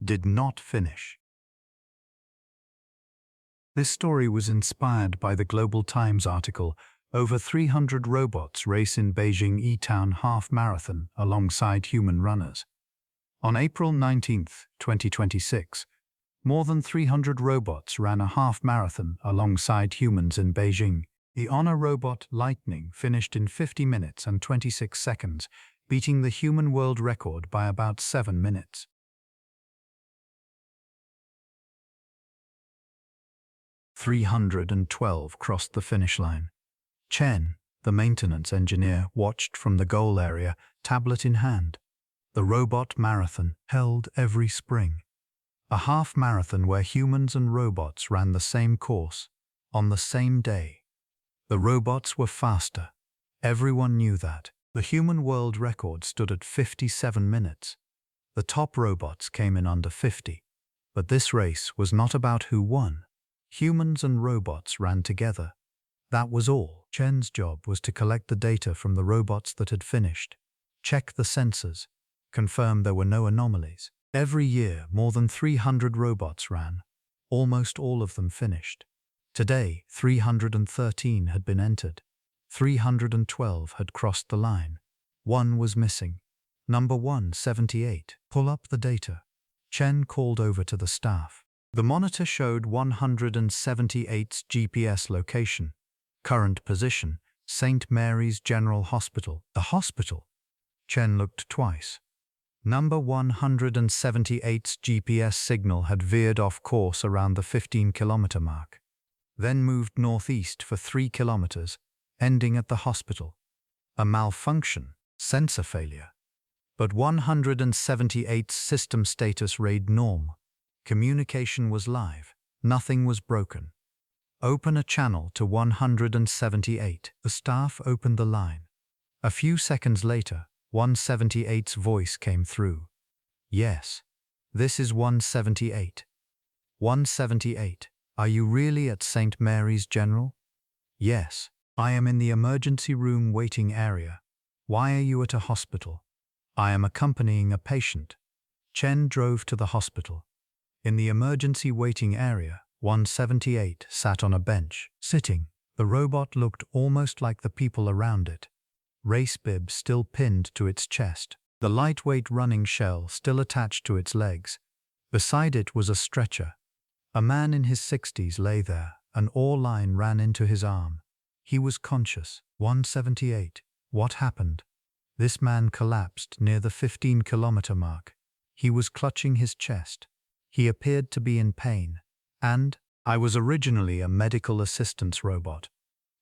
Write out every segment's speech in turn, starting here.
did not finish. This story was inspired by the Global Times article, "Over 300 robots race in Beijing E-Town Half-Marathon alongside human runners." On April 19, 2026, more than 300 robots ran a half-marathon alongside humans in Beijing. The Honor robot Lightning finished in 50 minutes and 26 seconds, beating the human world record by about 7 minutes. 312 crossed the finish line. Chen, the maintenance engineer, watched from the goal area, tablet in hand. The robot marathon, held every spring. A half-marathon where humans and robots ran the same course, on the same day. The robots were faster. Everyone knew that. The human world record stood at 57 minutes. The top robots came in under 50. But this race was not about who won. Humans and robots ran together. That was all. Chen's job was to collect the data from the robots that had finished, check the sensors, confirm there were no anomalies. Every year, more than 300 robots ran. Almost all of them finished. Today, 313 had been entered. 312 had crossed the line. One was missing. Number 178. Pull up the data. Chen called over to the staff. The monitor showed 178's GPS location. Current position, St. Mary's General Hospital. The hospital? Chen looked twice. Number 178's GPS signal had veered off course around the 15-kilometer mark, then moved northeast for 3 kilometers, ending at the hospital. A malfunction, sensor failure. But 178's system status read norm. Communication was live. Nothing was broken. Open a channel to 178. The staff opened the line. A few seconds later, 178's voice came through. Yes, this is 178. 178, are you really at St. Mary's General? Yes, I am in the emergency room waiting area. Why are you at a hospital? I am accompanying a patient. Chen drove to the hospital. In the emergency waiting area, 178 sat on a bench, sitting. The robot looked almost like the people around it. Race bib still pinned to its chest. The lightweight running shell still attached to its legs. Beside it was a stretcher. A man in his 60s lay there. An ore line ran into his arm. He was conscious. 178. What happened? This man collapsed near the 15-kilometer mark. He was clutching his chest. He appeared to be in pain. And I was originally a medical assistance robot.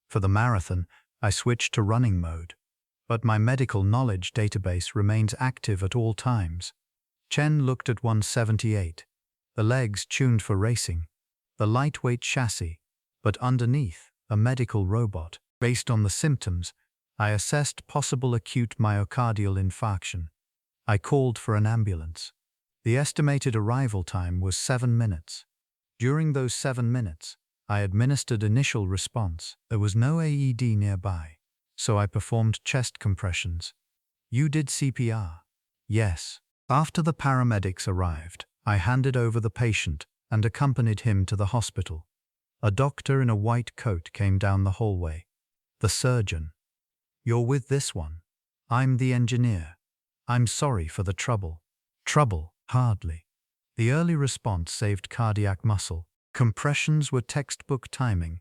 For the marathon, I switched to running mode. But my medical knowledge database remains active at all times. Chen looked at 178. The legs tuned for racing. The lightweight chassis. But underneath, a medical robot. Based on the symptoms, I assessed possible acute myocardial infarction. I called for an ambulance. The estimated arrival time was 7 minutes. During those 7 minutes, I administered initial response. There was no AED nearby, so I performed chest compressions. You did CPR? Yes. After the paramedics arrived, I handed over the patient and accompanied him to the hospital. A doctor in a white coat came down the hallway. The surgeon. You're with this one. I'm the engineer. I'm sorry for the trouble. Trouble? Hardly. The early response saved cardiac muscle. Compressions were textbook timing.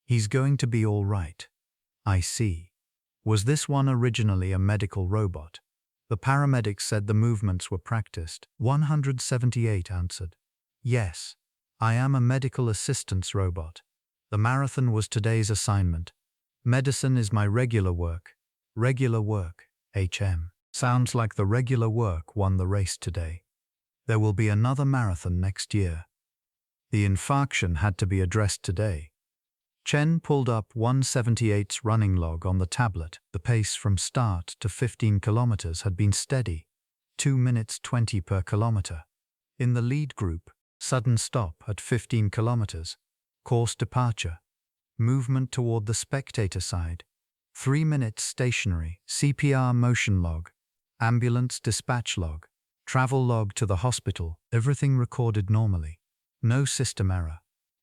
He's going to be all right. I see. Was this one originally a medical robot? The paramedics said the movements were practiced. 178 answered. Yes, I am a medical assistance robot. The marathon was today's assignment. Medicine is my regular work. Regular work, HM. Sounds like the regular work won the race today. There will be another marathon next year. The infarction had to be addressed today. Chen pulled up 178's running log on the tablet. The pace from start to 15 kilometers had been steady, 2 minutes 20 per kilometer. In the lead group, sudden stop at 15 kilometers, course departure, movement toward the spectator side, 3 minutes stationary, CPR motion log, ambulance dispatch log, Travel log to the hospital, everything recorded normally. No system error.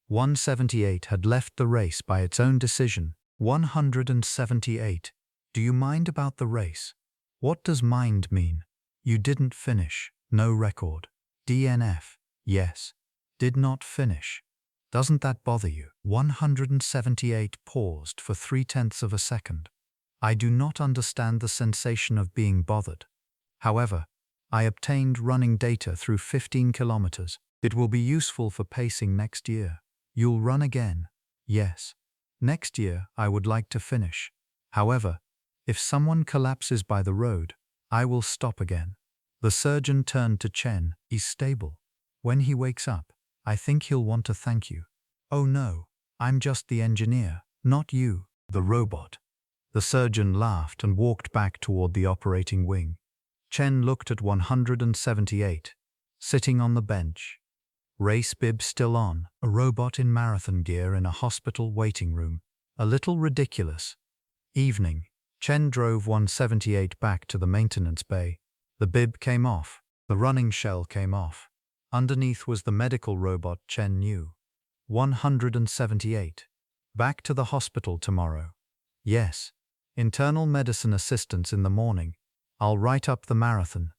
178 had left the race by its own decision. 178. Do you mind about the race? What does mind mean? You didn't finish. No record. DNF. Yes. Did not finish. Doesn't that bother you? 178 paused for 0.3 of a second. I do not understand the sensation of being bothered. However, I obtained running data through 15 kilometers. It will be useful for pacing next year. You'll run again? Yes. Next year, I would like to finish. However, if someone collapses by the road, I will stop again. The surgeon turned to Chen. He's stable. When he wakes up, I think he'll want to thank you. Oh no, I'm just the engineer, not you, the robot. The surgeon laughed and walked back toward the operating wing. Chen looked at 178, sitting on the bench. Race bib still on, a robot in marathon gear in a hospital waiting room. A little ridiculous. Evening. Chen drove 178 back to the maintenance bay. The bib came off. The running shell came off. Underneath was the medical robot Chen knew. 178. Back to the hospital tomorrow. Yes. Internal medicine assistance in the morning. I'll write up the marathon.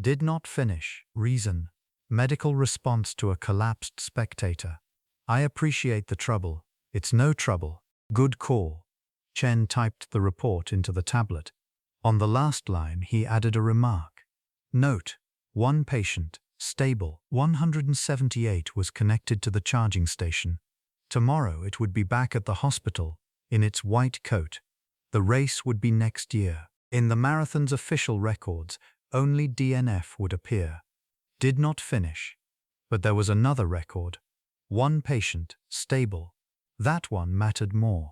Did not finish. Reason. Medical response to a collapsed spectator. I appreciate the trouble. It's no trouble. Good call. Chen typed the report into the tablet. On the last line, he added a remark. Note, one patient, stable. 178 was connected to the charging station. Tomorrow it would be back at the hospital, in its white coat. The race would be next year. In the marathon's official records, only DNF would appear. Did not finish. But there was another record. One patient, stable. That one mattered more.